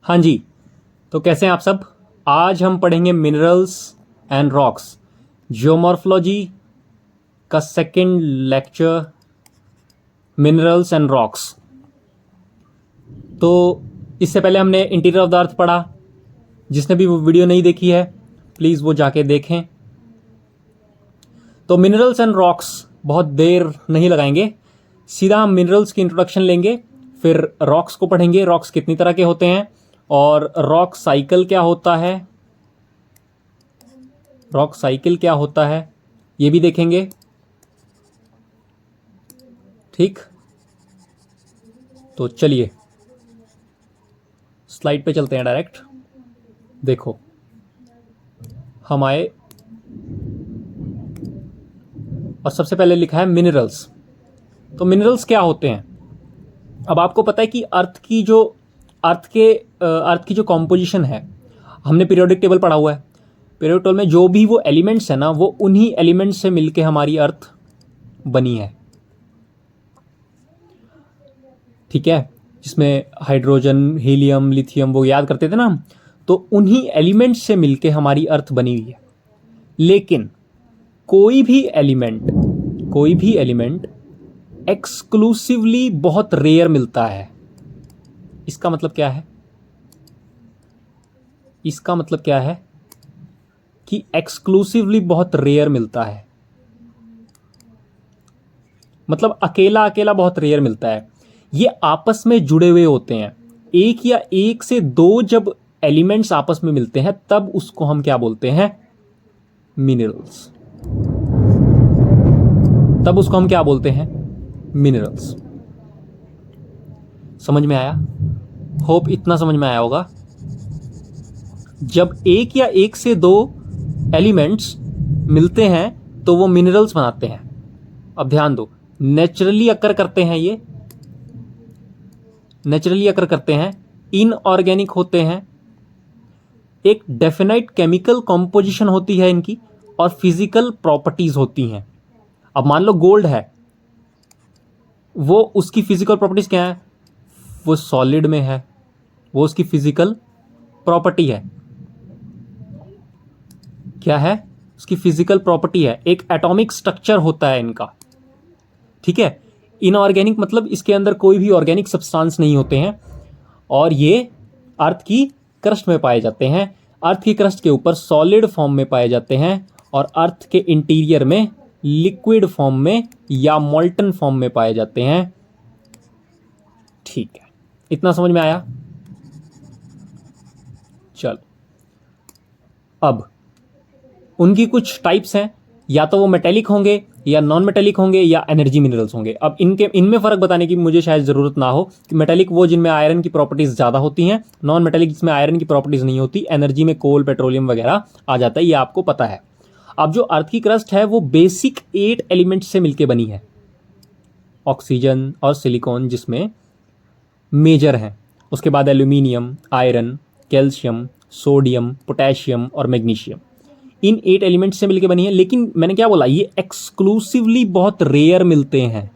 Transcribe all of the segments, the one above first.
हाँ जी। तो कैसे हैं आप सब। आज हम पढ़ेंगे मिनरल्स एंड रॉक्स, जियोमॉर्फोलॉजी का second lecture, minerals and rocks. तो इससे पहले हमने इंटीरियर ऑफ द अर्थ पढ़ा। जिसने भी वो वीडियो नहीं देखी है प्लीज़ वो जाके देखें। तो मिनरल्स एंड रॉक्स बहुत देर नहीं लगाएंगे, सीधा हम मिनरल्स की इंट्रोडक्शन लेंगे, फिर रॉक्स को पढ़ेंगे, रॉक्स कितनी तरह के होते हैं और रॉक साइकिल क्या होता है, रॉक साइकिल क्या होता है ये भी देखेंगे। ठीक, तो चलिए स्लाइड पे चलते हैं डायरेक्ट। देखो हम आए और सबसे पहले लिखा है मिनरल्स। तो मिनरल्स क्या होते हैं। अब आपको पता है कि अर्थ की जो कॉम्पोजिशन है, हमने पीरियोडिक टेबल पढ़ा हुआ है। पीरियोडिक टेबल में जो भी वो एलिमेंट्स है ना, वो उन्हीं एलिमेंट्स से मिलके हमारी अर्थ बनी है। ठीक है, जिसमें हाइड्रोजन, हीलियम, लिथियम वो याद करते थे ना हम, तो उन्हीं एलिमेंट्स से मिलके हमारी अर्थ बनी हुई है। लेकिन कोई भी एलिमेंट एक्सक्लूसिवली बहुत रेयर मिलता है। इसका मतलब क्या है, इसका मतलब क्या है कि एक्सक्लूसिवली बहुत रेयर मिलता है, मतलब अकेला अकेला बहुत रेयर मिलता है। ये आपस में जुड़े हुए होते हैं। एक या एक से दो जब एलिमेंट्स आपस में मिलते हैं तब उसको हम क्या बोलते हैं, मिनरल्स। तब उसको हम क्या बोलते हैं, मिनरल्स। समझ में आया? होप इतना समझ में आया होगा। जब एक या एक से दो एलिमेंट्स मिलते हैं तो वो मिनरल्स बनाते हैं। अब ध्यान दो, नेचुरली अकर करते हैं, ये नेचुरली अकर करते हैं, इनऑर्गेनिक होते हैं, एक डेफिनाइट केमिकल कॉम्पोजिशन होती है इनकी और फिजिकल प्रॉपर्टीज होती हैं। अब मान लो गोल्ड है, वो उसकी फिजिकल प्रॉपर्टीज क्या है, वो सॉलिड में है, वो उसकी फिजिकल प्रॉपर्टी है। क्या है, उसकी फिजिकल प्रॉपर्टी है, एक एटॉमिक स्ट्रक्चर होता है इनका। ठीक है, इनऑर्गेनिक मतलब इसके अंदर कोई भी ऑर्गेनिक सब्सटेंस नहीं होते हैं और ये अर्थ की क्रस्ट में पाए जाते हैं। अर्थ की क्रस्ट के ऊपर सॉलिड फॉर्म में पाए जाते हैं और अर्थ के इंटीरियर में लिक्विड फॉर्म में या मॉल्टन फॉर्म में पाए जाते हैं। ठीक है, इतना समझ में आया? चलो, अब उनकी कुछ टाइप्स हैं, या तो वो मेटेलिक होंगे या नॉन मेटेलिक होंगे या एनर्जी मिनरल्स होंगे। अब इनमें फ़र्क बताने की मुझे शायद ज़रूरत ना हो कि मेटेलिक वो जिनमें आयरन की प्रॉपर्टीज़ ज़्यादा होती हैं, नॉन मेटेलिक जिसमें आयरन की प्रॉपर्टीज़ नहीं होती। एनर्जी में कोल, पेट्रोलियम वगैरह आ जाता है, ये आपको पता है। अब जो अर्थ की क्रस्ट है वो बेसिक 8 एलिमेंट्स से मिलकर बनी है, ऑक्सीजन और सिलिकॉन जिसमें मेजर हैं। उसके बाद aluminium, iron, calcium, sodium, potassium और मैग्नीशियम, इन 8 एलिमेंट्स से मिलकर बनी है। लेकिन मैंने क्या बोला, ये एक्सक्लूसिवली बहुत रेयर मिलते हैं,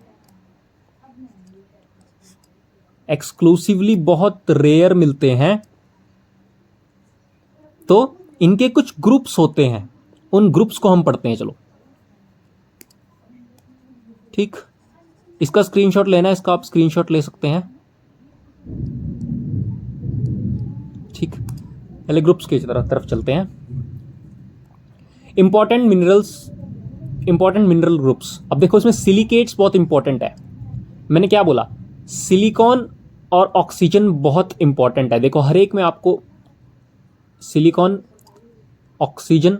एक्सक्लूसिवली बहुत रेयर मिलते हैं। तो इनके कुछ ग्रुप्स होते हैं, उन ग्रुप्स को हम पढ़ते हैं। चलो ठीक, इसका स्क्रीनशॉट लेना है, इसका आप स्क्रीनशॉट ले सकते हैं। ठीक, पहले ग्रुप्स की तरफ चलते हैं। Important mineral groups. अब देखो इसमें सिलिकेट्स बहुत इंपॉर्टेंट है। मैंने क्या बोला, सिलिकॉन और ऑक्सीजन बहुत इंपॉर्टेंट है। देखो हर एक में आपको silicon, oxygen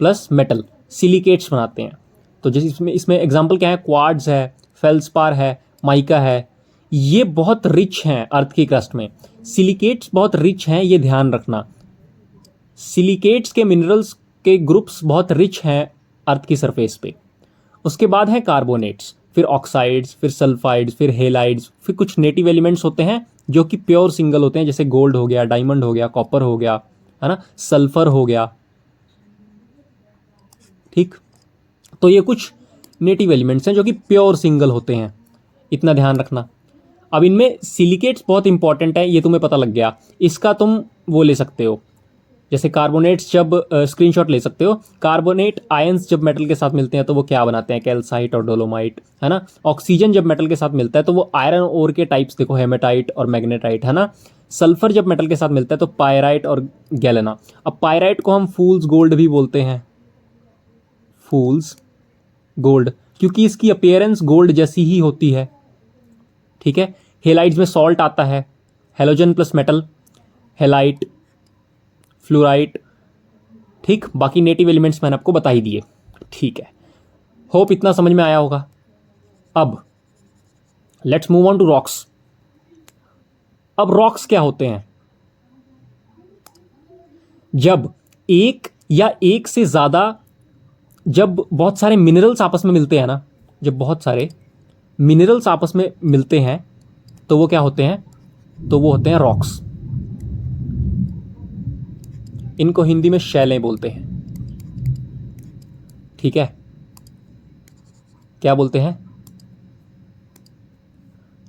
plus metal silicates बनाते हैं। तो जैसे इसमें एग्जांपल क्या है, क्वार्ट्ज है, फेल्सपार है, माइका है। ये बहुत रिच हैं अर्थ की क्रस्ट में, सिलिकेट्स बहुत रिच हैं, ये ध्यान रखना। सिलिकेट्स के मिनरल्स के ग्रुप्स बहुत रिच हैं अर्थ की सरफेस पे। उसके बाद है कार्बोनेट्स, फिर ऑक्साइड्स, फिर सल्फाइड्स, फिर हेलाइड्स, फिर कुछ नेटिव एलिमेंट्स होते हैं जो कि प्योर सिंगल होते हैं, जैसे गोल्ड हो गया, डायमंड हो गया, कॉपर हो गया, है ना, सल्फर हो गया। ठीक, तो ये कुछ नेटिव एलिमेंट्स हैं जो कि प्योर सिंगल होते हैं, इतना ध्यान रखना। अब इनमें सिलिकेट्स बहुत इंपॉर्टेंट है, ये तुम्हें पता लग गया। इसका तुम वो ले सकते हो, जैसे कार्बोनेट्स जब स्क्रीनशॉट ले सकते हो, कार्बोनेट आयंस जब मेटल के साथ मिलते हैं तो वो क्या बनाते हैं, कैल्साइट और डोलोमाइट, है ना। ऑक्सीजन जब मेटल के साथ मिलता है तो वो आयरन ओर के टाइप्स देखो, हेमेटाइट और मैग्नेटाइट, है ना। सल्फर जब मेटल के साथ मिलता है तो पायराइट और गैलेना। अब पायराइट को हम फूल्स गोल्ड भी बोलते हैं, फूल्स गोल्ड, क्योंकि इसकी अपीयरेंस गोल्ड जैसी ही होती है, ठीक है। हेलाइड्स में सॉल्ट आता है, halogen plus metal, halide, fluorite, ठीक। बाकी नेटिव एलिमेंट्स मैंने आपको बता ही दिए, ठीक है। होप इतना समझ में आया होगा। अब let's move on to rocks. अब रॉक्स क्या होते हैं? जब एक या एक से ज्यादा, जब बहुत सारे मिनरल्स आपस में मिलते हैं ना, जब बहुत सारे मिनरल्स आपस में मिलते हैं तो वो क्या होते हैं, तो वो होते हैं रॉक्स। इनको हिंदी में शैलें बोलते हैं, ठीक है। क्या बोलते हैं?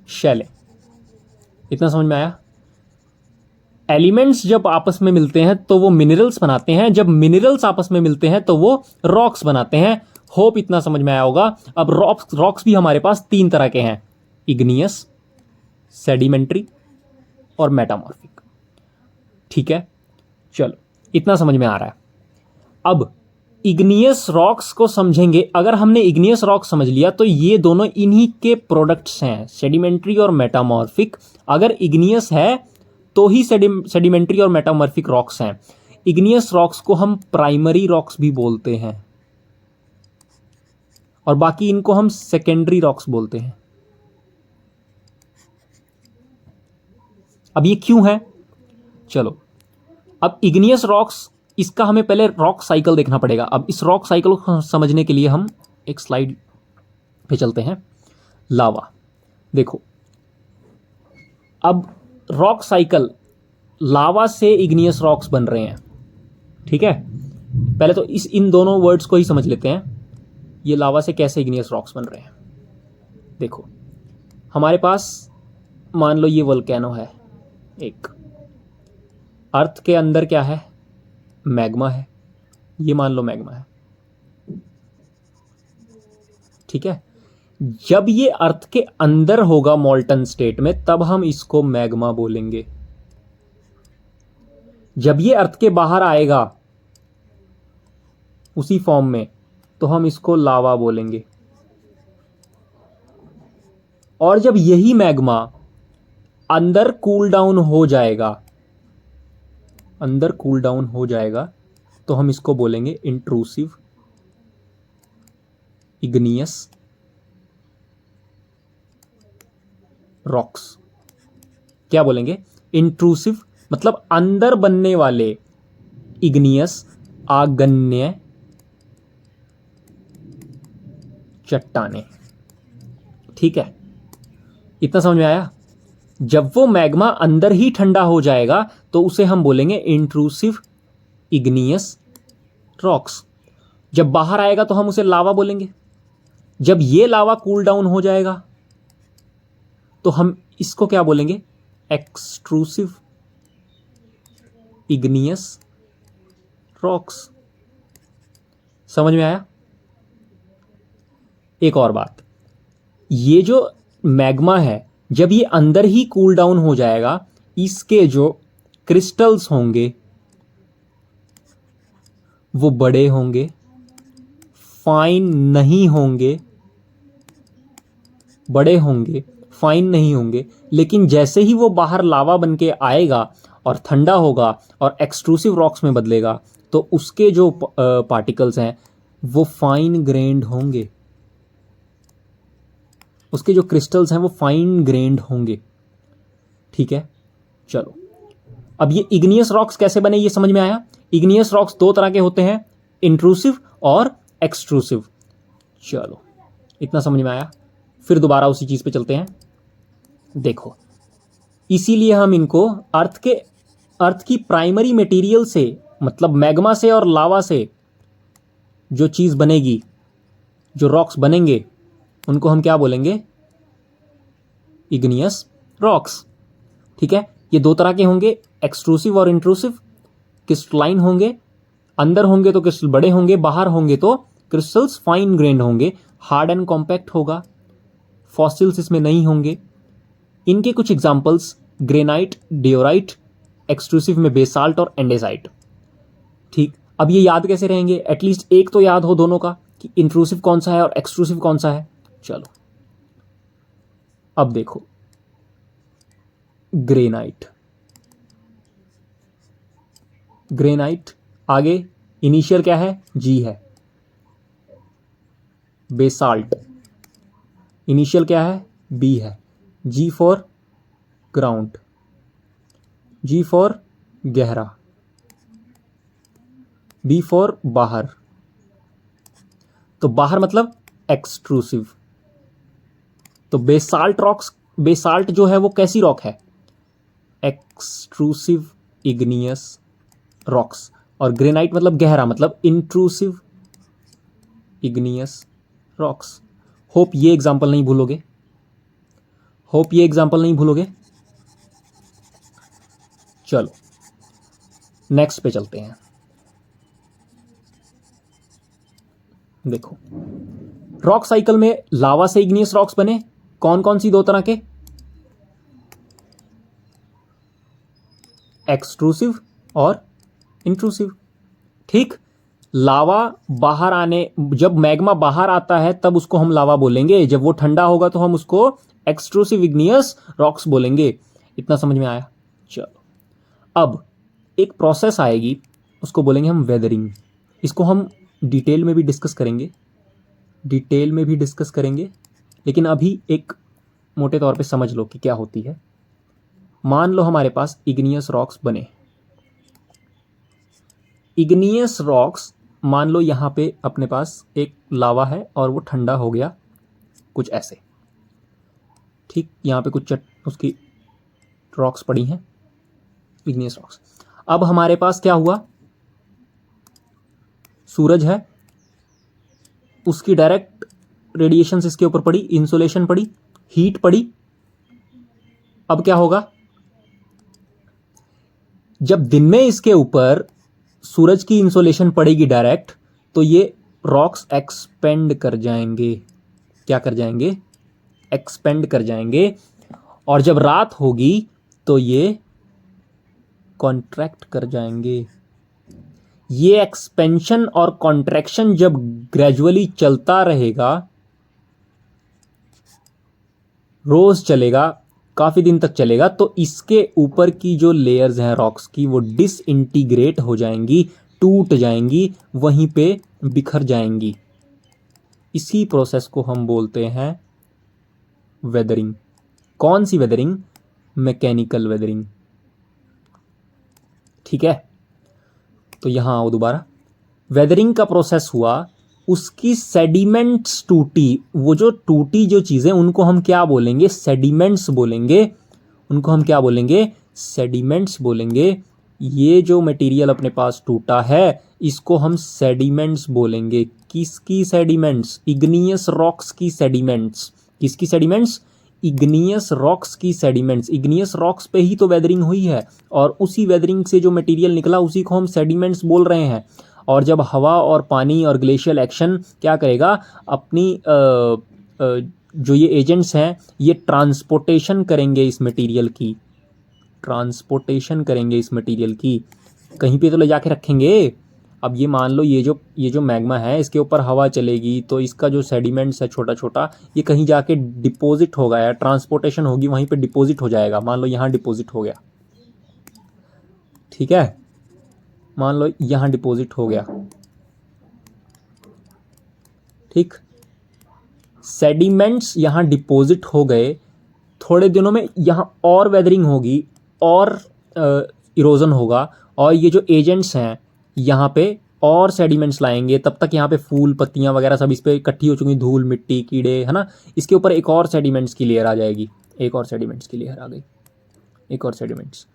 शैलें। इतना समझ में आया? एलिमेंट्स जब आपस में मिलते हैं तो वो मिनरल्स बनाते हैं, जब मिनरल्स आपस में मिलते हैं तो वो रॉक्स बनाते हैं। होप इतना समझ में आया होगा। अब रॉक्स भी हमारे पास तीन तरह के हैं, इग्नियस, सेडिमेंट्री और मेटामॉर्फिक, ठीक है। चलो इतना समझ में आ रहा है। अब इग्नियस रॉक्स को समझेंगे। अगर हमने इग्नियस रॉक समझ लिया तो ये दोनों इन्हीं के प्रोडक्ट्स हैं, सेडिमेंट्री और मेटामॉर्फिक। अगर इग्नियस है तो ही सेडिमेंट्री और मेटामॉर्फिक रॉक्स हैं। इग्नियस रॉक्स को हम प्राइमरी रॉक्स भी बोलते हैं और बाकी इनको हम सेकेंडरी रॉक्स बोलते हैं। अब ये क्यों है? चलो, अब इग्नियस रॉक्स, इसका हमें पहले रॉक साइकिल देखना पड़ेगा। अब इस रॉक साइकिल को समझने के लिए हम एक स्लाइड पे चलते हैं। लावा, देखो, अब रॉक साइकिल, लावा से इग्नियस रॉक्स बन रहे हैं, ठीक है। पहले तो इन दोनों वर्ड्स को ही समझ लेते हैं, ये लावा से कैसे इग्नियस रॉक्स बन रहे हैं। देखो, हमारे पास मान लो ये वोल्केनो है एक, अर्थ के अंदर क्या है, मैग्मा है, ये मान लो मैग्मा है, ठीक है। जब ये अर्थ के अंदर होगा मॉल्टन स्टेट में तब हम इसको मैग्मा बोलेंगे। जब ये अर्थ के बाहर आएगा उसी फॉर्म में तो हम इसको लावा बोलेंगे। और जब यही मैग्मा अंदर कूल डाउन हो जाएगा, अंदर कूल डाउन हो जाएगा तो हम इसको बोलेंगे इंट्रूसिव इग्नियस रॉक्स। क्या बोलेंगे? इंट्रूसिव, मतलब अंदर बनने वाले इग्नियस आग्नेय चट्टाने, ठीक है। इतना समझ में आया? जब वो मैग्मा अंदर ही ठंडा हो जाएगा तो उसे हम बोलेंगे इंट्रूसिव इग्नियस रॉक्स। जब बाहर आएगा तो हम उसे लावा बोलेंगे। जब ये लावा कूल डाउन हो जाएगा तो हम इसको क्या बोलेंगे? Extrusive igneous rocks. समझ में आया? एक और बात, ये जो मैग्मा है जब ये अंदर ही कूल डाउन हो जाएगा, इसके जो क्रिस्टल्स होंगे वो बड़े होंगे, फाइन नहीं होंगे, बड़े होंगे, फाइन नहीं होंगे। लेकिन जैसे ही वो बाहर लावा बन के आएगा और ठंडा होगा और एक्सट्रूसिव रॉक्स में बदलेगा तो उसके जो पार्टिकल्स हैं वो फाइन ग्रेन्ड होंगे, उसके जो क्रिस्टल्स हैं वो फाइन ग्रेन्ड होंगे, ठीक है। चलो, अब ये इग्नियस रॉक्स कैसे बने ये समझ में आया? इग्नियस रॉक्स दो तरह के होते हैं, इंट्रूसिव और एक्सट्रूसिव। चलो, इतना समझ में आया। फिर दोबारा उसी चीज पे चलते हैं। देखो, इसीलिए हम इनको अर्थ की प्राइमरी मटेरियल से, मतलब मैग्मा से और लावा से जो चीज बनेगी, जो रॉक्स बनेंगे, उनको हम क्या बोलेंगे? Igneous rocks. ठीक है, ये दो तरह के होंगे, एक्सट्रूसिव और इंट्रूसिव। क्रिस्टलाइन होंगे, अंदर होंगे तो क्रिस्टल बड़े होंगे, बाहर होंगे तो क्रिस्टल्स फाइन ग्रेन्ड होंगे, हार्ड एंड कॉम्पैक्ट होगा, फॉसिल्स इसमें नहीं होंगे। इनके कुछ एग्जांपल्स ग्रेनाइट, डियोराइट, एक्सट्रूसिव में बेसाल्ट और एंडेसाइट। ठीक, अब ये याद कैसे रहेंगे? एटलीस्ट एक तो याद हो दोनों का कि इंट्रूसिव कौन सा है और एक्सट्रूसिव कौन सा है। चलो अब देखो, ग्रेनाइट, ग्रेनाइट आगे इनिशियल क्या है? जी है। बेसाल्ट इनिशियल क्या है? बी है। जी फॉर ग्राउंड, जी फॉर गहरा, बी फॉर बाहर। तो बाहर मतलब एक्सट्रूसिव। तो बेसाल्ट रॉक्स, बेसाल्ट जो है वो कैसी रॉक है? Extrusive igneous rocks. और ग्रेनाइट मतलब गहरा, मतलब इंट्रूसिव इग्नियस रॉक्स। होप ये एग्जांपल नहीं भूलोगे, होप ये एग्जांपल नहीं भूलोगे। चलो नेक्स्ट पे चलते हैं। देखो, रॉक साइकिल में लावा से इग्नियस रॉक्स बने कौन कौन सी? दो तरह के, एक्सट्रूसिव और इंट्रूसिव। ठीक, लावा बाहर आने, जब मैग्मा बाहर आता है तब उसको हम लावा बोलेंगे, जब वो ठंडा होगा तो हम उसको एक्सट्रूसिव इग्नियस रॉक्स बोलेंगे। इतना समझ में आया? चलो अब एक प्रोसेस आएगी, उसको बोलेंगे हम वेदरिंग। इसको हम डिटेल में भी डिस्कस करेंगे, डिटेल में भी डिस्कस करेंगे, लेकिन अभी एक मोटे तौर पे समझ लो कि क्या होती है। मान लो हमारे पास इग्नियस रॉक्स बने, इग्नियस रॉक्स, मान लो यहां पे अपने पास एक लावा है और वो ठंडा हो गया, कुछ ऐसे। ठीक, यहां पे कुछ उसकी रॉक्स पड़ी हैं, इग्नियस रॉक्स। अब हमारे पास क्या हुआ? सूरज है, उसकी डायरेक्ट रेडिएशन इसके ऊपर पड़ी, इंसोलेशन पड़ी, हीट पड़ी। अब क्या होगा? जब दिन में इसके ऊपर सूरज की इंसोलेशन पड़ेगी डायरेक्ट, तो ये रॉक्स एक्सपेंड कर जाएंगे। क्या कर जाएंगे? एक्सपेंड कर जाएंगे। और जब रात होगी तो ये कॉन्ट्रैक्ट कर जाएंगे। ये एक्सपेंशन और कॉन्ट्रैक्शन जब ग्रेजुअली चलता रहेगा, रोज चलेगा, काफी दिन तक चलेगा, तो इसके ऊपर की जो लेयर्स हैं रॉक्स की वो डिसइंटीग्रेट हो जाएंगी, टूट जाएंगी, वहीं पे बिखर जाएंगी। इसी प्रोसेस को हम बोलते हैं वेदरिंग। कौन सी वेदरिंग? Mechanical weathering. ठीक है, तो यहां आओ दोबारा। वेदरिंग का प्रोसेस हुआ, उसकी सेडिमेंट्स टूटी, वो जो टूटी जो चीजें उनको हम क्या बोलेंगे? सेडिमेंट्स बोलेंगे। उनको हम क्या बोलेंगे? सेडिमेंट्स बोलेंगे। ये जो मटेरियल अपने पास टूटा है इसको हम सेडिमेंट्स बोलेंगे। किसकी सेडिमेंट्स? इग्नियस रॉक्स की सेडिमेंट्स। किसकी सेडिमेंट्स? इग्नियस रॉक्स की सेडिमेंट्स। इग्नियस रॉक्स पे ही तो वेदरिंग हुई है, और उसी वेदरिंग से जो मटेरियल निकला उसी को हम सेडिमेंट्स बोल रहे हैं। और जब हवा और पानी और ग्लेशियल एक्शन क्या करेगा? अपनी जो ये एजेंट्स हैं ये ट्रांसपोर्टेशन करेंगे इस मटेरियल की, ट्रांसपोर्टेशन करेंगे इस मटेरियल की, कहीं पे तो ले जाके रखेंगे। अब ये मान लो ये जो मैग्मा है इसके ऊपर हवा चलेगी तो इसका जो सेडिमेंट्स है छोटा छोटा, ये कहीं जाके डिपॉजिट होगा या ट्रांसपोर्टेशन होगी, वहीं पे डिपॉजिट हो जाएगा। मान लो यहाँ डिपॉजिट हो गया, ठीक है, मान लो यहाँ डिपॉजिट हो गया। ठीक, सेडिमेंट्स यहाँ डिपॉजिट हो गए, थोड़े दिनों में यहाँ और वेदरिंग होगी और इरोजन होगा, और ये जो एजेंट्स हैं यहाँ पे और सेडिमेंट्स लाएंगे। तब तक यहाँ पे फूल पत्तियाँ वगैरह सब इस पर इकट्ठी हो चुकी, धूल मिट्टी कीड़े, है ना। इसके ऊपर एक और सेडिमेंट्स की लेयर आ जाएगी, एक और सेडिमेंट्स की लेयर आ गई, एक और सेडिमेंट्स।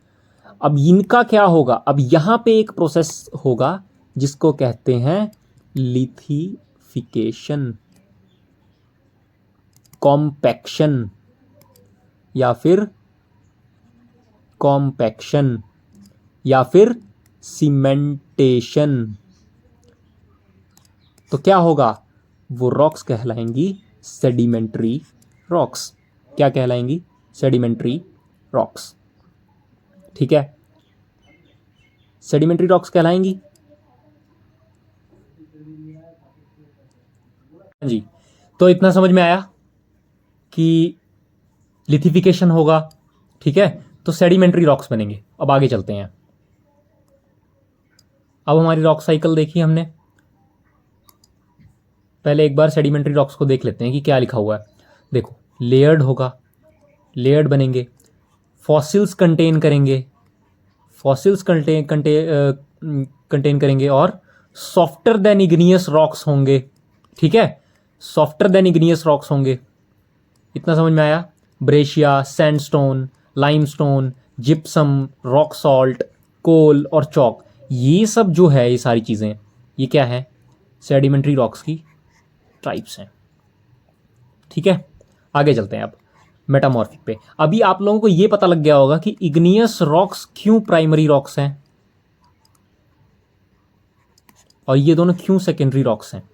अब इनका क्या होगा? अब यहाँ पे एक प्रोसेस होगा जिसको कहते हैं लिथिफिकेशन, कॉम्पैक्शन या फिर कॉम्पैक्शन या फिर सीमेंटेशन, तो क्या होगा, वो रॉक्स कहलाएंगी सेडिमेंट्री रॉक्स। क्या कहलाएंगी, सेडिमेंट्री रॉक्स। ठीक है, सेडिमेंट्री रॉक्स कहलाएंगी। जी, तो इतना समझ में आया कि लिथिफिकेशन होगा। ठीक है, तो सेडिमेंट्री रॉक्स बनेंगे। अब आगे चलते हैं। अब हमारी रॉक साइकिल देखी हमने। पहले एक बार सेडिमेंट्री रॉक्स को देख लेते हैं कि क्या लिखा हुआ है। देखो, लेयर्ड होगा, लेयर्ड बनेंगे, फॉसिल्स कंटेन करेंगे, फॉसिल्स कंटेन करेंगे, और सॉफ्टर देन इग्नियस रॉक्स होंगे। ठीक है, सॉफ्टर देन इग्नियस रॉक्स होंगे। इतना समझ में आया। Breccia, sandstone, limestone, gypsum, rock salt, coal और चॉक, ये सब जो है, ये सारी चीज़ें, ये क्या है, सेडिमेंट्री रॉक्स की टाइप्स हैं। ठीक है, आगे चलते हैं अब मेटामॉर्फिक पे। अभी आप लोगों को ये पता लग गया होगा कि इग्नियस रॉक्स क्यों प्राइमरी रॉक्स हैं और ये दोनों क्यों सेकेंडरी रॉक्स हैं।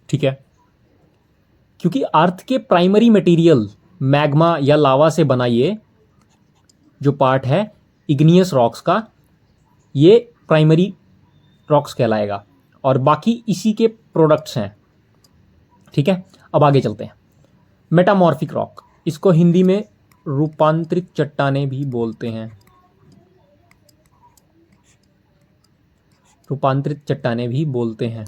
ठीक है, क्योंकि अर्थ के प्राइमरी मटेरियल मैग्मा या लावा से बना ये जो पार्ट है इग्नियस रॉक्स का, ये प्राइमरी रॉक्स कहलाएगा और बाकी इसी के प्रोडक्ट्स हैं। ठीक है, अब आगे चलते हैं। मेटामॉर्फिक रॉक, इसको हिंदी में रूपांतरित चट्टानें भी बोलते हैं। रूपांतरित चट्टानें भी बोलते हैं।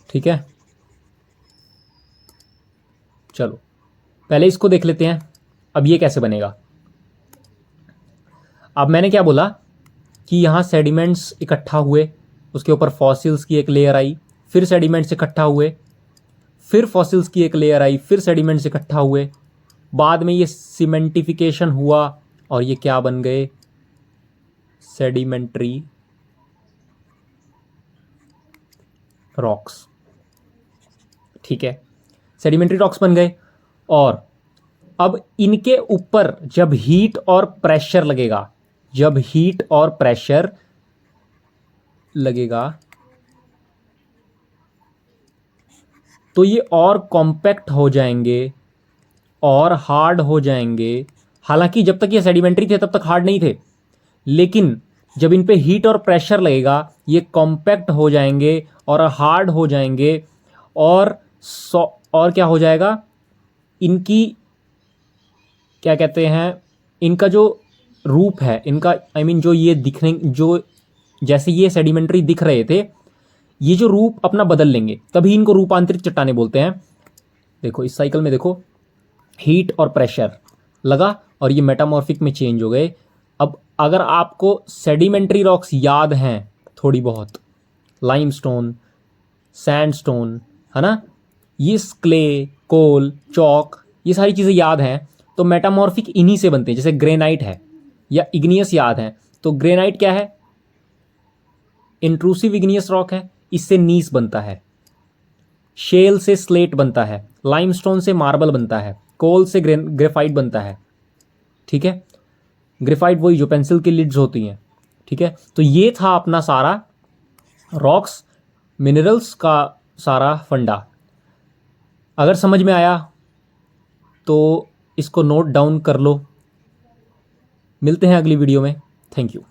ठीक है, चलो पहले इसको देख लेते हैं। अब ये कैसे बनेगा। अब मैंने क्या बोला कि यहाँ सेडिमेंट्स इकट्ठा हुए, उसके ऊपर फॉसिल्स की एक लेयर आई, फिर सेडिमेंट्स इकट्ठा हुए, फिर फॉसिल्स की एक लेयर आई, फिर सेडिमेंट्स इकट्ठा हुए, बाद में ये सीमेंटिफिकेशन हुआ और ये क्या बन गए, सेडिमेंट्री रॉक्स। ठीक है, सेडिमेंट्री रॉक्स बन गए। और अब इनके ऊपर जब हीट और प्रेशर लगेगा, जब हीट और प्रेशर लगेगा तो ये और कॉम्पैक्ट हो जाएंगे और हार्ड हो जाएंगे। हालांकि जब तक ये सेडिमेंट्री थे तब तक हार्ड नहीं थे, लेकिन जब इन पे हीट और प्रेशर लगेगा ये कॉम्पैक्ट हो जाएंगे और हार्ड हो जाएंगे। और क्या हो जाएगा, इनकी क्या कहते हैं, इनका जो रूप है, इनका जो ये दिखने, जो जैसे ये सेडिमेंट्री दिख रहे थे, ये जो रूप अपना बदल लेंगे, तभी इनको रूपांतरित चट्टानें बोलते हैं। देखो इस साइकिल में देखो, हीट और प्रेशर लगा और ये मेटामॉर्फिक में चेंज हो गए। अब अगर आपको सेडिमेंट्री रॉक्स याद हैं थोड़ी बहुत, लाइमस्टोन, सैंडस्टोन, है ना, ये क्ले, कोल, चॉक, ये सारी चीज़ें याद हैं, तो मेटामॉर्फिक इन्हीं से बनते हैं। जैसे ग्रेनाइट है या इग्नियस याद है, तो ग्रेनाइट क्या है, इंट्रूसिव इग्नियस रॉक है, इससे नीस बनता है। शेल से स्लेट बनता है, लाइमस्टोन से मार्बल बनता है, कोल से ग्रेफाइट बनता है। ठीक है, ग्रेफाइट वही जो पेंसिल की लिड्स होती हैं। ठीक है, तो ये था अपना सारा रॉक्स मिनरल्स का सारा फंडा। अगर समझ में आया तो इसको नोट डाउन कर लो। मिलते हैं अगली वीडियो में। Thank you.